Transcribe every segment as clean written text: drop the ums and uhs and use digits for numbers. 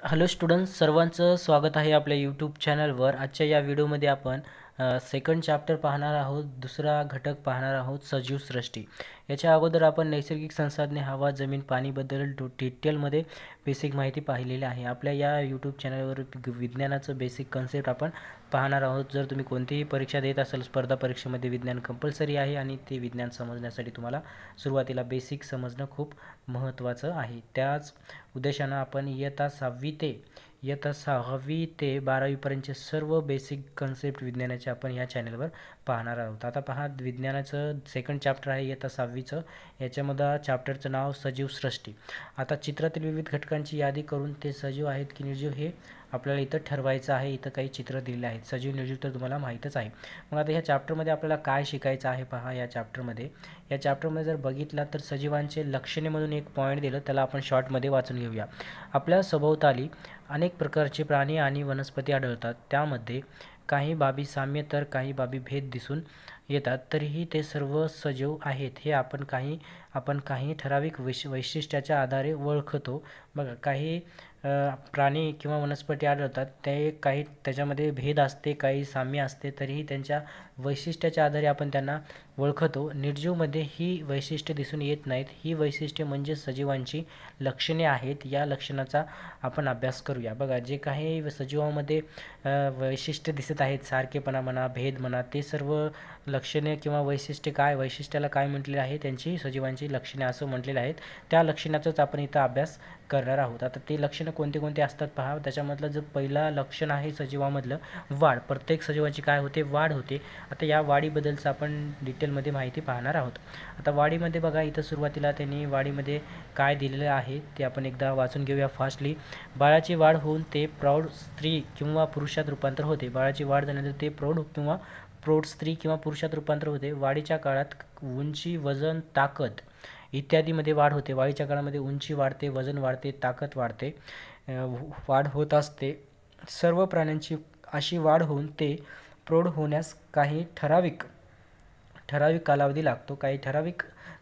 Hello students, सर्वांचं स्वागत आहे आपल्या यूट्यूब चॅनलवर। आजच्या या व्हिडिओमध्ये आपण सेकंड चॅप्टर पाहणार आहोत। दुसरा घटक पाहणार आहोत, सजीव सृष्टी। याच्या अगोदर आपण नैसर्गिक संसाधने, हवा, जमीन, पाणीबद्दल डिटेलमध्ये बेसिक माहिती पाहिलेली आहे। आपल्या या यूट्यूब चॅनलवर विज्ञानाचं बेसिक कन्सेप्ट आपण पाहणार आहोत। जर तुम्ही कोणतीही परीक्षा देत असाल, स्पर्धा परीक्षेमध्ये विज्ञान कंपल्सरी आहे आणि ते विज्ञान समजण्यासाठी तुम्हाला सुरुवातीला बेसिक समजणं खूप महत्त्वाचं आहे। त्याच उद्देशानं आपण इयत्ता 6वी ते 12वीपर्यंतचे सर्व बेसिक कन्सेप्ट विज्ञानाचे आपण या चॅनलवर पाहणार आहोत। आता पहा, विज्ञानाचं सेकंड चॅप्टर आहे इयत्ता 6वीचं। याच्यामध्ये चॅप्टरचं नाव सजीव सृष्टी। आता चित्रातील विविध घटकांची यादी करून ते सजीव आहेत की निर्जीव हे आपल्याला इथं ठरवायचं आहे। इथं काही चित्र दिलेले आहेत, सजीव निर्जीव तर तुम्हाला माहीतच आहे। मग आता ह्या चॅप्टरमध्ये आपल्याला काय शिकायचं आहे पहा। या चॅप्टरमध्ये जर बघितला तर सजीवांचे लक्षणे म्हणून एक पॉईंट दिलं, त्याला आपण शॉर्टमध्ये वाचून घेऊया। आपल्या सभोवताली अनेक प्रकारचे प्राणी आणि वनस्पती आढळतात। त्यामध्ये काही बाबी साम्य तर काही बाबी भेद दिसून येतात। तरीही ते सर्व सजीव आहेत हे आपण काही ठराविक वैशिष्ट्याच्या आधारे ओळखतो। बघा, काही प्राणी किंवा वनस्पती आढळतात, ते काही त्याच्यामध्ये भेद असते, काही साम्य असते, तरीही त्यांच्या वैशिष्ट्याच्या आधारे आपण त्यांना ओळखतो। निर्जीवमध्ये ही वैशिष्ट्ये दिसून येत नाहीत। ही वैशिष्ट्ये म्हणजे सजीवांची लक्षणे आहेत। या लक्षणाचा आपण अभ्यास करूया। बघा, जे काही सजीवांमध्ये वैशिष्ट्य दिसत आहेत, सारखेपणा म्हणा, भेद म्हणा, ते सर्व लक्षणे किंवा वैशिष्ट्याला काय म्हटलेले आहे, त्यांची सजीवांची लक्षणे असं म्हटलेले आहेत। त्या लक्षणाचाच आपण इथं अभ्यास करणार आहोत। आता ते लक्षणं कोणते कोणते असतात पहा। त्याच्यामधलं जो पहिला लक्षण आहे सजीवामधलं, वाढ। प्रत्येक सजीवाची काय होते, वाढ होते। आता या वाढीबद्दलचं आपण डिटेलमध्ये माहिती पाहणार आहोत। आता वाढीमध्ये बघा, इथं सुरुवातीला त्यांनी वाढीमध्ये काय दिलेलं आहे ते आपण एकदा वाचून घेऊया फास्टली। बाळाची वाढ होऊन ते प्रौढ स्त्री किंवा पुरुषात रूपांतर होते। बाळाची वाढ झाल्यानंतर ते प्रौढ स्त्री किंवा पुरुषात रूपांतर होते। वाढीच्या काळात उंची, वजन, ताकद इत्यादीमध्ये वाढ होते। वाढीच्या काळामध्ये उंची वाढते, वजन वाढते, ताकद वाढते, वाढ होत असते। सर्व प्राण्यांची अशी वाढ होऊन ते प्रौढ होण्यास काही ठराविक कालावधी लागतो।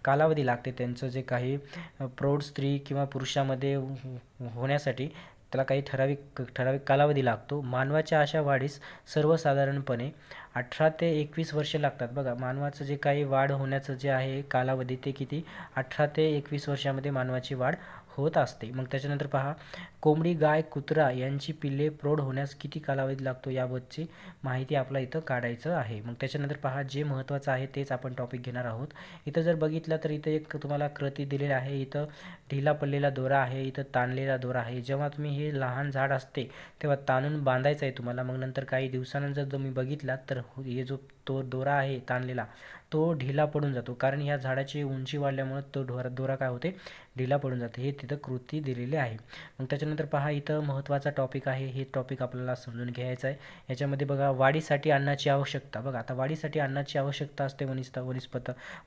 कालावधी लागते त्यांचं जे काही प्रौढ स्त्री किंवा पुरुषामध्ये होण्यासाठी त्याला काही ठराविक कालावधी लागतो। मानवाच्या अशा वाढीस सर्वसाधारणपणे 18 ते 21 वर्षे लागतात। बघा, मानवाचं जे काही वाढ होण्याचं जे आहे कालावधी ते किती, 18 ते 21 वर्षामध्ये मानवाची वाढ होत असते। मग त्याच्यानंतर पहा, कोंबडी, गाय, कुत्रा यांची पिल्ले प्रौढ होण्यास किती कालावधी लागतो याबाबतची माहिती आपला इथं काढायचं आहे। मग त्याच्यानंतर पहा, जे महत्त्वाचं आहे तेच आपण टॉपिक घेणार आहोत। इथं जर बघितलं तर इथं एक तुम्हाला कृती दिलेली आहे। इथं ढिला पडलेला दोरा आहे, इथं ताणलेला दोरा आहे। जेव्हा तुम्ही हे लहान झाड असते तेव्हा ताणून बांधायचं आहे तुम्हाला। मग नंतर काही दिवसानंतर तुम्ही बघितला तर हे जो तो दोरा आहे ताणलेला, तो ढिला पडून जातो, कारण ह्या झाडाची उंची वाढल्यामुळे तो दोरा काय होते, ढिला पडून जाते। हे तिथं कृती दिलेली आहे। मग त्याच्यानंतर पहा, इथं महत्त्वाचा टॉपिक आहे, हे टॉपिक आपल्याला समजून घ्यायचं आहे। याच्यामध्ये बघा, वाढीसाठी अन्नाची आवश्यकता। बघा, आता वाढीसाठी अन्नाची आवश्यकता असते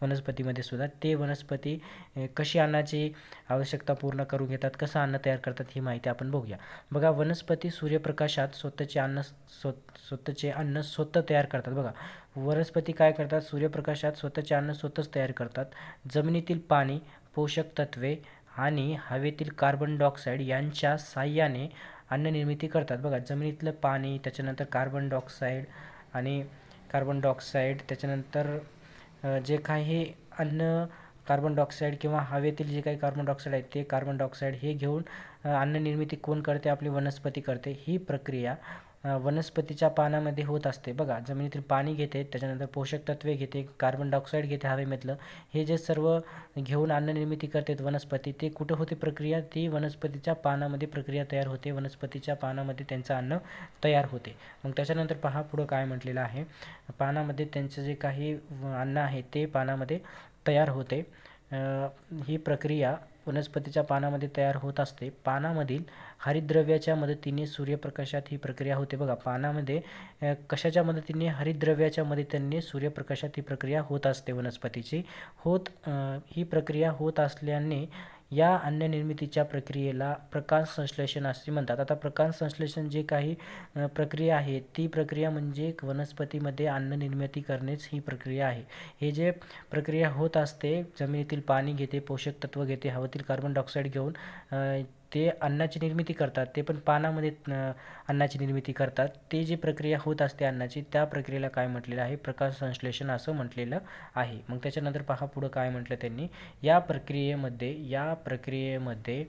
वनस्पतीमध्ये सुद्धा। ते वनस्पती कशी अन्नाची आवश्यकता पूर्ण करून घेतात, कसं अन्न तयार करतात, ही माहिती आपण बघूया। बघा, वनस्पती सूर्यप्रकाशात स्वतःचे अन्न स्वतः तयार करतात। बघा, वनस्पती काय करतात, सूर्यप्रकाशात स्वतःचे अन्न स्वतःच तयार करतात। जमिनीतील पाणी, पोषक तत्वे आणि हवेतील कार्बन डायऑक्साईड यांच्या साहाय्याने अन्न निर्मिती करतात। बघा, जमिनीतलं पाणी, त्याच्यानंतर कार्बन डायऑक्साईड, त्याच्यानंतर जे काही कार्बन डायऑक्साईड किंवा हवेतील जे काही कार्बन डायऑक्साईड आहे ते कार्बन डायऑक्साईड हे घेऊन अन्न निर्मिती कोण करते, आपली वनस्पती करते। ही प्रक्रिया वनस्पतीच्या पानामध्ये होत असते। बघा, जमिनीतील पाणी घेते, त्याच्यानंतर पोषक तत्वे घेते, कार्बन डायऑक्साईड घेते हवेमधलं, हे जे सर्व घेऊन अन्न निर्मिती करते वनस्पती, ते कुठं होते प्रक्रिया, ती वनस्पतीच्या पानामध्ये प्रक्रिया तयार होते। वनस्पतीच्या पानामध्ये त्यांचं अन्न तयार होते। मग त्याच्यानंतर पहा पुढं काय म्हटलेलं आहे, पानामध्ये त्यांचं जे काही अन्न आहे ते पानामध्ये तयार होते। ही प्रक्रिया वनस्पतीच्या पानामध्ये तयार होत असते। पानामधील हरितद्रव्याच्या मदतीने सूर्यप्रकाशात ही प्रक्रिया होते। बघा, पानामध्ये कशाच्या मदतीने, हरितद्रव्याच्या मदतीने सूर्यप्रकाशात ही प्रक्रिया होत असते वनस्पतीची। ही प्रक्रिया होत असल्याने या अन्न निर्मितीच्या प्रक्रियेला प्रकाश संश्लेषण असे म्हणतात। आता प्रकाश संश्लेषण जे काही प्रक्रिया आहे ती प्रक्रिया म्हणजे वनस्पतीमध्ये अन्न निर्मिती करण्याची ही प्रक्रिया आहे। हे जे प्रक्रिया होत असते, जमिनीतील पाणी घेते, पोषक तत्व घेते, हवेतील कार्बन डायऑक्साईड घेऊन ते अन्नाची निर्मिती करतात, ते पण पानामध्ये अन्नाची निर्मिती करतात. ते जी प्रक्रिया होत असते अन्नाची, त्या प्रक्रियेला काय म्हटलेलं आहे, प्रकाश संश्लेषण असं म्हटलेलं आहे. मग त्याच्यानंतर पहा पुढं काय म्हटलं त्यांनी, या प्रक्रियेमध्ये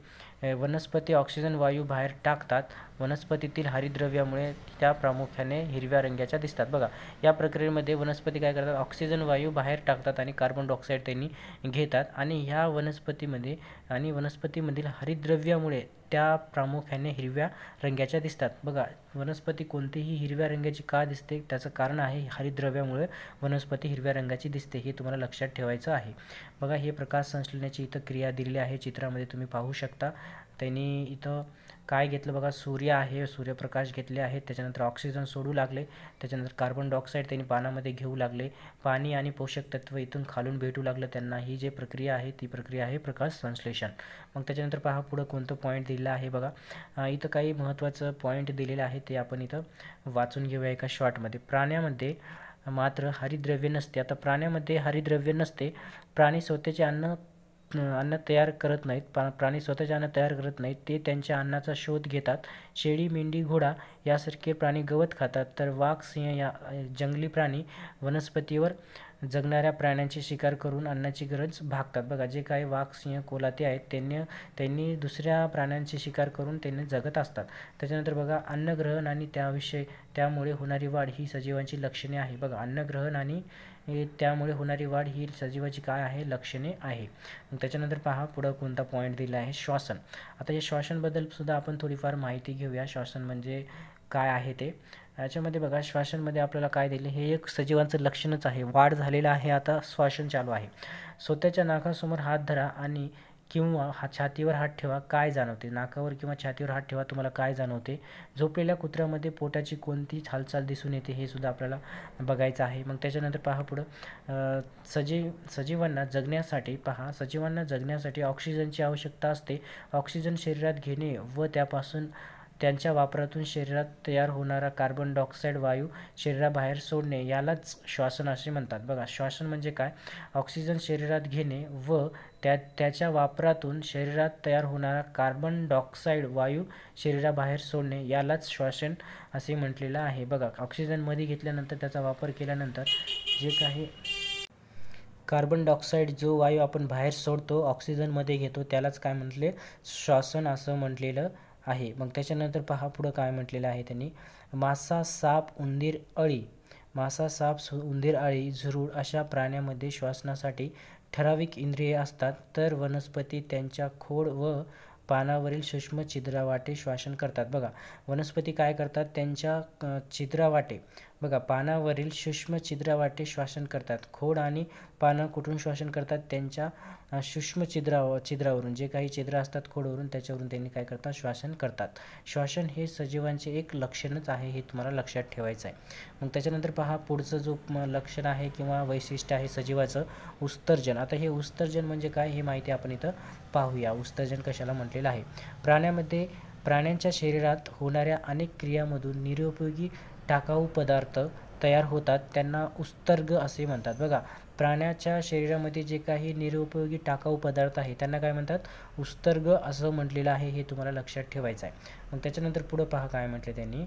वनस्पती ऑक्सिजन वायू बाहेर टाकतात. वनस्पतीतील हरितद्रव्यामुळे त्या प्रामुख्याने हिरव्या रंगाच्या दिसतात. बघा, या प्रक्रियेमध्ये वनस्पती काय करतात, ऑक्सिजन वायू बाहेर टाकतात आणि कार्बन डायऑक्साईड त्यांनी घेतात आणि ह्या वनस्पतीमधील हरितद्रव्यामुळे त्या प्रामुख्याने हिरव्या रंगाच्या दिसतात. बघा, वनस्पती कोणतीही हिरव्या रंगाची का दिसते, त्याचं कारण आहे हरितद्रव्यामुळे वनस्पती हिरव्या रंगाची दिसते, हे तुम्हाला लक्षात ठेवायचं आहे. बघा, हे प्रकाश संश्लेषणाची इथं क्रिया दिलेली आहे, चित्रामध्ये तुम्ही पाहू शकता. त्यांनी इथं काय घेतलं बघा, सूर्य आहे, सूर्यप्रकाश घेतले आहेत, त्याच्यानंतर ऑक्सिजन सोडू लागले, त्याच्यानंतर कार्बन डायऑक्साईड त्यांनी पानामध्ये घेऊ लागले, पाणी आणि पोषक तत्व इथून खालून भेटू लागलं त्यांना. ही जी प्रक्रिया आहे ती प्रक्रिया आहे प्रकाश संश्लेषण. मग त्याच्यानंतर पहा पुढं कोणतं पॉईंट दिलेलं आहे बघा. इथं काही महत्त्वाचं पॉईंट दिलेलं आहे, ते आपण इथं वाचून घेऊया एका शॉर्टमध्ये. प्राण्यामध्ये मात्र हरितद्रव्य नसते. आता प्राण्यामध्ये हरितद्रव्य नसते. प्राणी स्वतःचे अन्न तयार करत नाहीत. प्राणी स्वतःचे अन्न तयार करत नाहीत, ते त्यांच्या अन्नाचा शोध घेतात. शेळी, मेंढी, घोडा यासारखे प्राणी गवत खातात, तर वाघ, सिंह या जंगली प्राणी वनस्पतीवर जगणाऱ्या प्राण्यांची शिकार करून अन्नाची गरज भागतात. बघा, जे काही वाघ, सिंह, कोल्हाते आहेत त्यांनी दुसऱ्या प्राण्यांची शिकार करून त्यांनी जगत असतात. त्याच्यानंतर बघा, अन्नग्रहण आणि त्यामुळे होणारी वाढ ही सजीवांची लक्षणे आहे. बघा, अन्नग्रहण आणि त्यामुळे होणारी वाढ ही सजीवाची काय आहे, लक्षणे आहे. मग त्याच्यानंतर पहा पुढं कोणता पॉईंट दिला आहे, श्वासन. आता या श्वासनबद्दल सुद्धा आपण थोडीफार माहिती घेऊया. श्वासन म्हणजे काय आहे ते. याच्यामध्ये बघा, श्वासनमध्ये आपल्याला काय दिले, हे एक सजीवांचं लक्षणच आहे. वाढ झालेलं आहे, आता श्वासन चालू आहे. स्वतःच्या नाकासमोर हात धरा आणि किंवा छातीवर हात ठेवा, काय जाणवते. नाकावर किंवा छातीवर हात ठेवा, तुम्हाला काय जाणवते. झोपलेल्या कुत्र्यामध्ये पोटाची कोणती हालचाल दिसून येते, हे सुद्धा आपल्याला बघायचं आहे. मग त्याच्यानंतर पहा पुढं, सजीवांना जगण्यासाठी ऑक्सिजनची आवश्यकता असते. ऑक्सिजन शरीरात घेणे व त्यांच्या वापरातून शरीरात तयार होणारा कार्बन डायऑक्साईड वायू शरीराबाहेर सोडणे यालाच श्वासन असे म्हणतात. बघा, श्वासन म्हणजे काय, ऑक्सिजन शरीरात घेणे व त्याच्या वापरातून शरीरात तयार होणारा कार्बन डायऑक्साईड वायू शरीराबाहेर सोडणे यालाच श्वासन असे म्हटलेलं आहे. बघा, ऑक्सिजन मध्ये घेतल्यानंतर त्याचा वापर केल्यानंतर जे काही कार्बन डायऑक्साईड जो वायू आपण बाहेर सोडतो, ऑक्सिजनमध्ये घेतो, त्यालाच काय म्हटले, श्वासन असं म्हटलेलं आहे. मग त्याच्यानंतर पहा पुढं काय म्हटलेलं आहे त्यांनी, मासा, साप, उंदीर, अळी, झुरळ अशा प्राण्यांमध्ये श्वासनासाठी ठराविक इंद्रिये असतात, तर वनस्पती त्यांच्या खोड व पानावरील सूक्ष्म छिद्रावाटे श्वासन करतात. बघा, वनस्पती काय करतात, त्यांच्या छिद्रावाटे, बघा, पानावरील सूक्ष्म छिद्रावाटे श्वासन करतात. खोड आणि पानं कुठून श्वासन करतात, त्यांच्या सूक्ष्म छिद्रावरून, जे काही छिद्र असतात खोडवरून, त्याच्यावरून त्यांनी काय करतात, श्वासन करतात. श्वासन हे सजीवांचे एक लक्षणच आहे, हे तुम्हाला लक्षात ठेवायचं आहे. मग त्याच्यानंतर पहा पुढचं जो लक्षण आहे किंवा वैशिष्ट्य आहे सजीवाचं, उत्सर्जन. आता हे उत्सर्जन म्हणजे काय, हे माहिती आपण इथं पाहूया. उत्सर्जन कशाला म्हटलेलं आहे. प्राण्यांच्या शरीरात होणाऱ्या अनेक क्रियामधून निरुपयोगी टाकाऊ पदार्थ तयार होतात, त्यांना उत्सर्ग असे म्हणतात. बघा, प्राण्याच्या शरीरामध्ये जे काही निरुपयोगी टाकाऊ पदार्थ आहे त्यांना काय म्हणतात, उत्सर्ग असं म्हटलेलं आहे, हे तुम्हाला लक्षात ठेवायचं आहे. मग त्याच्यानंतर पुढं पहा काय म्हटलं त्यांनी,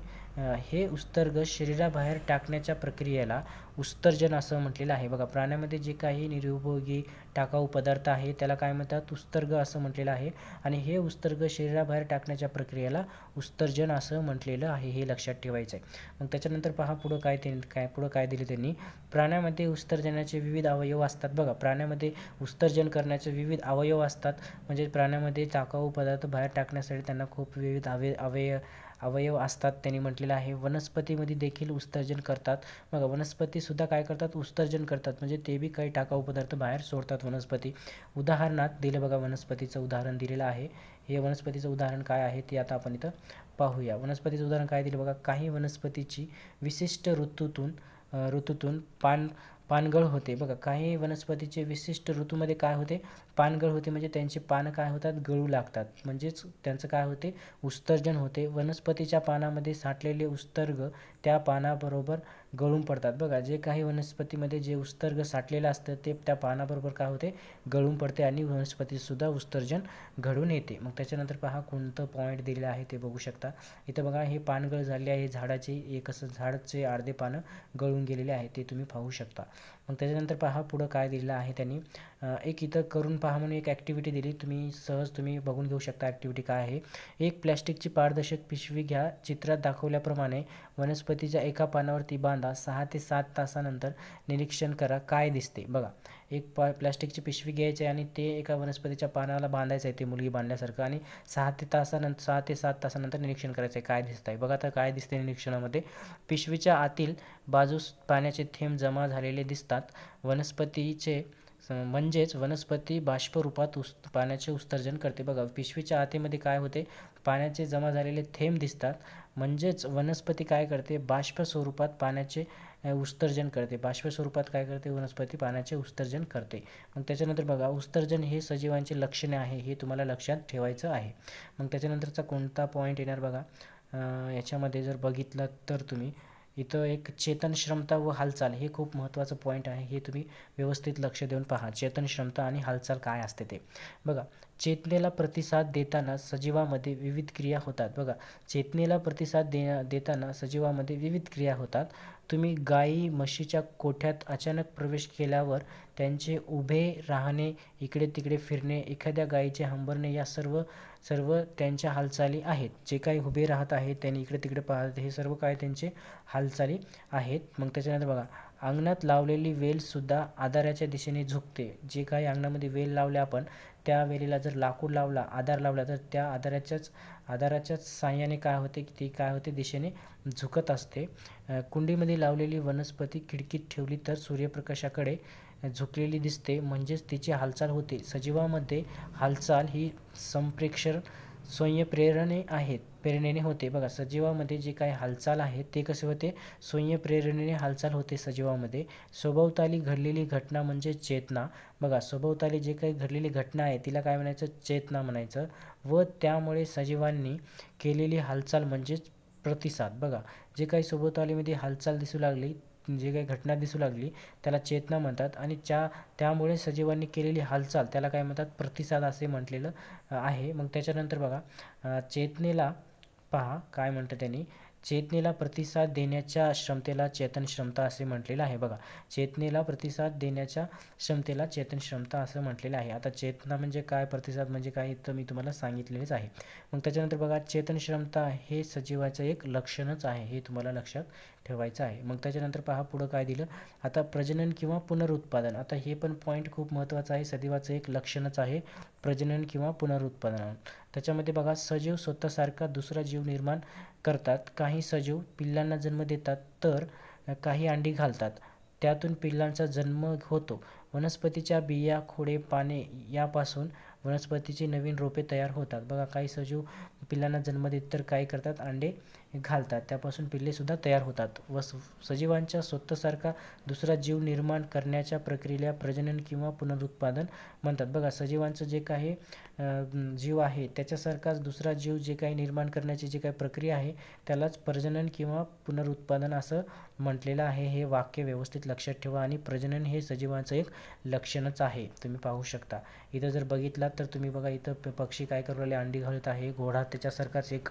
हे उत्सर्ग शरीराबाहेर टाकण्याच्या प्रक्रियेला उत्सर्जन असं म्हटलेलं आहे. बघा, प्राण्यामध्ये जे काही निरुपयोगी टाकाऊ पदार्थ आहे त्याला काय म्हणतात, उत्सर्ग असं म्हटलेलं आहे, आणि हे उत्सर्ग शरीराबाहेर टाकण्याच्या प्रक्रियेला उत्सर्जन असं म्हटलेलं आहे, हे लक्षात ठेवायचं आहे. मग त्याच्यानंतर पहा पुढं काय दिले त्यांनी, प्राण्यामध्ये उत्सर्जनाचे विविध अवयव असतात. बघा, प्राण्यामध्ये उत्सर्जन करण्याचे विविध अवयव असतात, म्हणजे प्राण्यामध्ये टाकाऊ पदार्थ बाहेर टाकण्यासाठी त्यांना खूप विविध अवयव असतात, त्यांनी म्हटलेलं आहे. वनस्पतीमध्ये देखील उत्सर्जन करतात. बघा, वनस्पती सुद्धा काय करतात, उत्सर्जन करतात, म्हणजे ते बी काही टाकाऊ पदार्थ बाहेर सोडतात वनस्पती. उदाहरणात दिलं बघा, वनस्पतीचं उदाहरण दिलेलं आहे. हे वनस्पतीचं उदाहरण काय आहे ते आता आपण इथं पाहूया. वनस्पतीचं उदाहरण काय दिलं बघा, काही वनस्पतीची विशिष्ट ऋतूतून पानगळ होते. बघा, काही वनस्पतीचे विशिष्ट ऋतूमध्ये काय होते, पानगळ होते, म्हणजे त्यांची पानं काय होतात, गळू लागतात, म्हणजेच त्यांचं काय होते, उत्सर्जन होते. वनस्पतीच्या पानामध्ये साठलेले उत्सर्ग त्या पानाबरोबर गळून पडतात. बघा जे काही वनस्पतीमध्ये जे उत्सर्ग साठलेलं असतं ते त्या पानाबरोबर काय होते, गळून पडते आणि वनस्पतीसुद्धा उत्सर्जन घडून येते. मग त्याच्यानंतर पहा कोणतं पॉईंट दिलेलं आहे ते बघू शकता. इथं बघा हे पानगळ झाले आहे झाडाचे, एक असं झाडाचे अर्धे पानं गळून गेलेले आहे ते तुम्ही पाहू शकता. मग त्याच्यानंतर पहा पुढं काय दिलेलं आहे त्यांनी, एक इथं करून पहा म्हणून एक ॲक्टिव्हिटी दिली, तुम्ही सहज तुम्ही बघून घेऊ शकता ॲक्टिव्हिटी काय आहे. एक प्लॅस्टिकची पारदर्शक पिशवी घ्या, चित्रात दाखवल्याप्रमाणे वनस्पतीच्या एका पानावरती बांधा, 6 ते 7 तासानंतर निरीक्षण करा काय दिसते. बघा एक प्लॅस्टिकची पिशवी घ्यायची आणि ते एका वनस्पतीच्या पानाला बांधायचं आहे, ते मुलगी बांधल्यासारखं, आणि 6 ते 7 तासानंतर निरीक्षण करायचं आहे काय दिसत आहे. बघा तर काय दिसते निरीक्षणामध्ये, पिशवीच्या आतील बाजूस पाण्याचे थेंब जमा झालेले दिसतात. वनस्पतीचे म्हणजेच वनस्पती बाष्परूपात पाण्याचे उत्सर्जन करते. बघा पिशवीच्या आतमध्ये काय होते, पाण्याचे जमा झालेले थेंब दिसतात, म्हणजेच वनस्पती काय करते, बाष्प स्वरूपात पाण्याचे उत्सर्जन करते. बाष्प स्वरूपात काय करते, वनस्पती पाण्याचे उत्सर्जन करते. मग त्याच्यानंतर बघा उत्सर्जन हे सजीवांचे लक्षणे आहे, हे तुम्हाला लक्षात ठेवायचं आहे. मग त्याच्यानंतरचा कोणता पॉईंट येणार बघा, याच्यामध्ये जर बघितलं तर तुम्ही इथं एक चेतनक्षमता व हालचाल, हे खूप महत्त्वाचं पॉईंट आहे, हे तुम्ही व्यवस्थित लक्ष देऊन पहा. चेतनक्षमता आणि हालचाल काय असते ते बघा. चेतनेला प्रतिसाद देताना सजीवामध्ये विविध क्रिया होतात. बघा चेतनेला प्रतिसाद देताना सजीवामध्ये विविध क्रिया होतात. तुम्ही गायी म्हशीच्या कोठ्यात अचानक प्रवेश केल्यावर त्यांचे उभे राहणे, इकडे तिकडे फिरणे, एखाद्या गायीचे हंबरणे, या सर्व त्यांच्या हालचाली आहेत. जे काही उभे राहत आहेत त्यांनी इकडे तिकडे पाहत, हे सर्व काय त्यांचे हालचाली आहेत. मग त्याच्यानंतर बघा अंगणात लावलेली वेलसुद्धा आधाराच्या दिशेने झुकते. जे काही अंगणामध्ये वेल लावले आपण, त्या वेलीला जर लाकूड लावला, आधार लावला, तर त्या आधाराच्याच साहाय्याने काय होते की ती काय होते, दिशेने झुकत असते. कुंडीमध्ये लावलेली वनस्पती खिडकीत ठेवली तर सूर्यप्रकाशाकडे झुकलेली दिसते, म्हणजेच तिची हालचाल होते. सजीवामध्ये हालचाल ही संप्रेषण प्रेरणेने होते. बघा सजीवामध्ये जे काही हालचाल आहे ते कसे होते, प्रेरणेने हालचाल होते सजीवामध्ये. सभोवताली घडलेली घटना म्हणजे चेतना. बघा सभोवताली जे काही घडलेली घटना आहे तिला काय म्हणायचं, चेतना म्हणायचं, व त्यामुळे सजीवांनी केलेली हालचाल म्हणजेच प्रतिसाद. बघा जे काही सभोवतालीमध्ये हालचाल दिसू लागली, जे काही घटना दिसू लागली त्याला चेतना म्हणतात, आणि त्यामुळे सजीवांनी केलेली हालचाल त्याला काय म्हणतात, प्रतिसाद असे म्हटलेलं आहे. मग त्याच्यानंतर बघा चेतनेला पहा काय म्हणतं त्यांनी, चेतनेला प्रतिसाद देण्याच्या क्षमतेला चेतन क्षमता असे म्हटलेलं आहे. बघा चेतनेला प्रतिसाद देण्याच्या क्षमतेला चेतन क्षमता असं म्हटलेलं आहे. आता चेतना म्हणजे काय, प्रतिसाद म्हणजे काय, तर मी तुम्हाला सांगितलेलेच आहे. मग त्याच्यानंतर बघा चेतन क्षमता हे सजीवाचं एक लक्षणच आहे, हे तुम्हाला लक्षात ठेवायचं आहे. मग त्याच्यानंतर पहा पुढं काय दिलं, आता प्रजनन किंवा पुनरुत्पादन. आता हे पण पॉईंट खूप महत्त्वाचं आहे, सजीवाचं एक लक्षणच आहे प्रजनन किंवा पुनरुत्पादन. त्याच्यामध्ये बघा सजीव स्वतःसारखा दुसरा जीव निर्माण करतात. काही सजीव पिल्लांना जन्म देतात तर काही अंडी घालतात, त्यातून पिल्लांचा जन्म होतो. वनस्पतीच्या बिया, खोडे, पाने यापासून वनस्पतीची नवीन रोपे तयार होतात. बघा काही सजीव पिल्लांना जन्म देत तर काय करतात, अंडे घालतात, त्यापासून पिल्लेसुद्धा तयार होतात. सजीवांच्या स्वतःसारखा दुसरा जीव निर्माण करण्याच्या प्रक्रियेला प्रजनन किंवा पुनरुत्पादन म्हणतात. बघा सजीवांचं जे काही जीव आहे त्याच्यासारखाच दुसरा जीव जे काही निर्माण करण्याची जी काही प्रक्रिया आहे त्यालाच प्रजनन किंवा पुनरुत्पादन असं म्हटलेलं आहे. हे वाक्य व्यवस्थित लक्षात ठेवा. आणि प्रजनन हे सजीवांचं एक लक्षणच आहे, तुम्ही पाहू शकता. इथं जर बघितलात तर तुम्ही बघा इथं पक्षी काय करू राहिले, अंडी घालत आहे. घोडा त्याच्यासारखाच एक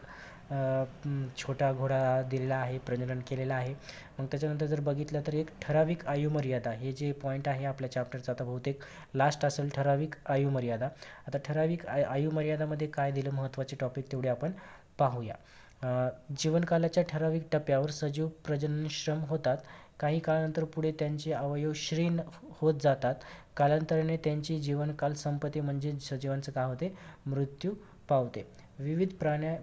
छोटा घोडा दिलेला आहे, प्रजनन केलेला आहे. मग त्याच्यानंतर जर बघितलं तर एक ठराविक आयुमर्यादा, हे जे पॉईंट आहे आपल्या चॅप्टरचा आता बहुतेक लास्ट असेल, ठराविक आयुमर्यादा. आता ठराविक आयुमर्यादामध्ये काय दिलं, महत्त्वाचे टॉपिक तेवढे आपण पाहूया. जीवनकालाच्या ठराविक टप्प्यावर सजीव प्रजननक्षम होतात. काही काळानंतर पुढे त्यांचे अवयव क्षीण होत जातात. कालांतराने त्यांची जीवनकाल संपते, म्हणजे सजीवांचं काय होते, मृत्यू पावते. विविध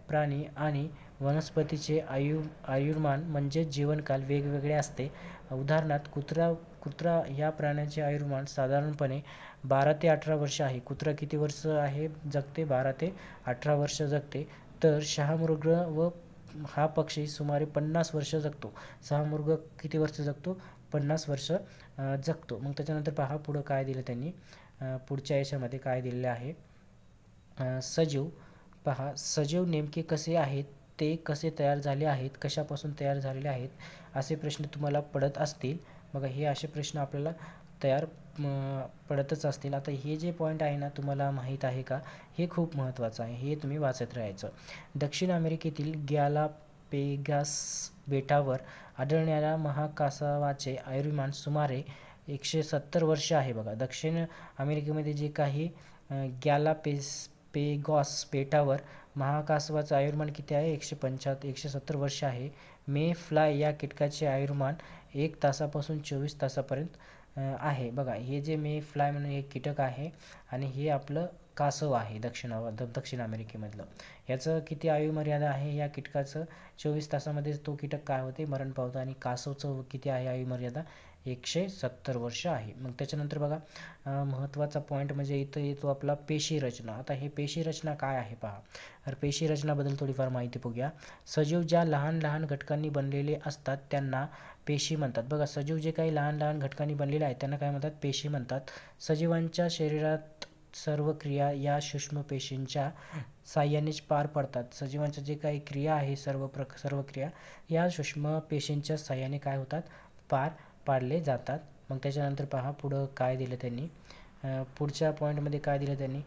प्राणी आणि वनस्पतीचे आयुर्मान म्हणजे जीवनकाल वेगवेगळे असते. उदाहरणार्थ कुत्रा या प्राण्याचे आयुर्मान साधारणपणे 12 ते 18 वर्ष आहे. कुत्रा किती वर्ष आहे जगते, 12 ते 18 वर्ष जगते. तर शहामृग व हा पक्षी सुमारे 50 वर्ष जगतो. शहामृग किती वर्ष जगतो, 50 वर्ष जगतो. मग त्याच्यानंतर पहा पुढं काय दिलं त्यांनी, पुढच्या याच्यामध्ये काय दिलेलं आहे, सजीव पहा सजीव नेमके कसे आहेत ते कसे तयार झाले आहेत, कशापासून तयार झालेले आहेत, असे प्रश्न तुम्हाला पडत असतील. बघा हे असे प्रश्न आपल्याला पडतच असतील. आता हे जे पॉईंट आहे ना, तुम्हाला माहीत आहे का, हे खूप महत्त्वाचं आहे, हे तुम्ही वाचत राहायचं. दक्षिण अमेरिकेतील गॅलापेगोस बेटावर आढळणाऱ्या महाकासवाचे आयुर्मान सुमारे 170 वर्ष आहे. बघा दक्षिण अमेरिकेमध्ये जे काही गॅलापेगोस बेटावर महाकासवाचं आयुर्मान किती आहे, 170 वर्ष आहे. मे फ्लाय या कीटकाचे आयुर्मान 1 तासापासून 24 तासापर्यंत आहे. बघा हे जे मे फ्लाय म्हणून एक कीटक आहे आणि हे आपलं कासव आहे दक्षिण अमेरिकेमधलं. याचं किती आयुर्मर्यादा आहे, या कीटकाचं 24 तासामध्ये तो कीटक काय होते, मरण पावतो. आणि कासवचं किती आहे आयुर्मर्यादा, 170 वर्ष आहे. मग त्याच्यानंतर बघा महत्त्वाचा पॉईंट म्हणजे इथं येतो आपला पेशी रचना. आता हे पेशी रचना काय आहे पहा. तर पेशी रचनाबद्दल थोडीफार माहिती बघूया. सजीव ज्या लहान लहान घटकांनी बनलेले असतात त्यांना पेशी म्हणतात. बघा सजीव जे काही लहान लहान घटकांनी बनलेले आहेत त्यांना काय म्हणतात, पेशी म्हणतात. सजीवांच्या शरीरात सर्व क्रिया या सूक्ष्म पेशींच्या साह्यानेच पार पडतात. सजीवांच्या जे काही क्रिया आहे सर्व क्रिया या सूक्ष्म पेशींच्या साह्याने काय होतात, पार पाडले जातात. मग त्याच्यानंतर पहा पुढं काय दिलं त्यांनी, पुढच्या पॉईंटमध्ये काय दिलं त्यांनी,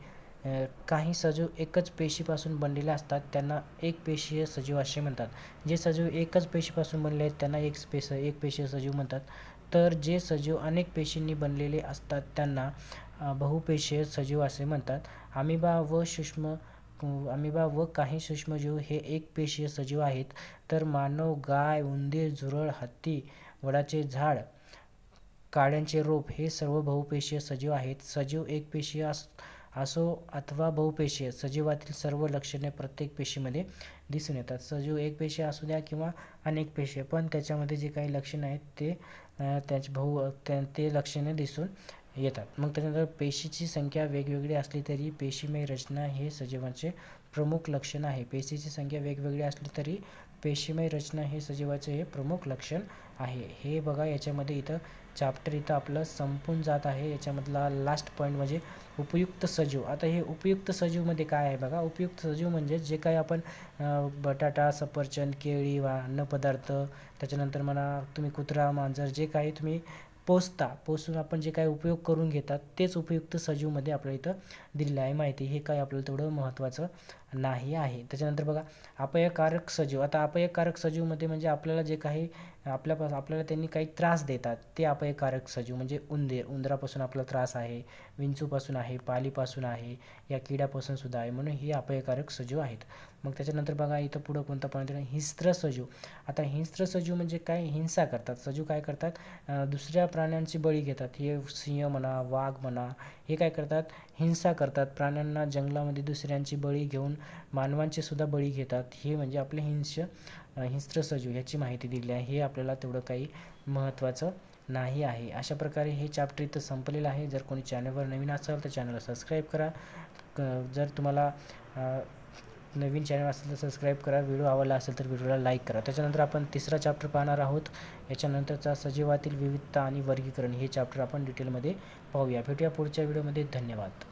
काही सजीव एकच पेशीपासून बनलेले असतात त्यांना एक पेशीय सजीव असे म्हणतात. जे सजीव एकच पेशीपासून बनले आहेत त्यांना एक पेशीय सजीव म्हणतात. तर जे सजीव अनेक पेशींनी बनलेले असतात त्यांना बहुपेशीय सजीव असे म्हणतात. अमिबा व काही सूक्ष्मजीव हे एक पेशीय सजीव आहेत. तर मानव, गाय, उंदीर, झुरळ, हत्ती, वडाचे झाड, काड्यांचे रोप हे सर्व बहुपेशीय सजीव आहेत. सजीव एकपेशीय असो अथवा बहुपेशीय, सजीवातील सर्व लक्षणे प्रत्येक पेशीमध्ये दिसून येतात. सजीव एक पेशीय असू द्या किंवा अनेक पेशीय, पण त्याच्यामध्ये जे काही लक्षणे आहेत ते लक्षणे दिसून येतात. मग त्यानंतर पेशीची संख्या वेगवेगळी असली तरी पेशीमय रचना हे सजीवाचे प्रमुख लक्षण आहे. पेशीची संख्या वेगवेगळी असली तरी पेशीमय रचना हे सजीवाचे हे प्रमुख लक्षण आहे. हे बघा याच्यामध्ये इथं चॅप्टर इथं आपलं संपून जात आहे. याच्यामधला लास्ट पॉईंट म्हणजे उपयुक्त सजीव. आता हे उपयुक्त सजीवमध्ये काय आहे बघा, उपयुक्त सजीव म्हणजे जे काही आपण बटाटा, सफरचंद, केळी, अन्नपदार्थ, त्याच्यानंतर म्हणा तुम्ही कुत्रा, मांजर जे काही तुम्ही पोसून आपण जे काही उपयोग करून घेतात तेच उपयुक्त सजीवमध्ये आपल्या इथं दिलेलं आहे माहिती. हे काय आपल्याला तेवढं महत्त्वाचं नाही आहे. त्याच्यानंतर बघा अपयकारक सजीव. आता अपयकारक सजीवमध्ये म्हणजे आपल्याला जे काही आपल्याला त्यांनी काही त्रास देतात ते अपयकारक सजीव. म्हणजे उंदरापासून आपला त्रास आहे, विंचूपासून आहे, पालीपासून आहे, या किड्यापासून सुद्धा आहे, म्हणून हे अपयकारक सजीव आहेत. मग त्याच्यानंतर बघा इथं पुढं कोणता पॉईंट आहे, हिंस्त्र सजीव. आता हिंस्त्र सजीव म्हणजे काय, हिंसा करतात. सजीव काय करतात, दुसऱ्या प्राण्यांची बळी घेतात. हे सिंह म्हणा, वाघ म्हणा, हे काय करतात, हिंसा करतात. प्राण्यांना जंगलामध्ये दुसऱ्यांची बळी घेऊन मानवांची सुद्धा बळी घेतात. हे म्हणजे आपले हिंस्त्र सजीव ह्याची माहिती दिली आहे. हे आपल्याला तेवढं काही महत्त्वाचं नाही आहे. अशा प्रकारे हे चॅप्टर इथं संपलेलं आहे. जर कोणी चॅनलवर नवीन असाल तर चॅनलला सबस्क्राईब करा. जर तुम्हाला नवीन चॅनल असेल तर सबस्क्राईब करा. व्हिडिओ आवडला असेल तर व्हिडिओला लाईक करा. त्याच्यानंतर आपण तिसरा चॅप्टर पाहणार आहोत. याच्यानंतरचा सजीवातील विविधता आणि वर्गीकरण हे चॅप्टर आपण डिटेलमध्ये पाहूया. भेटूया पुढच्या व्हिडिओमध्ये. धन्यवाद.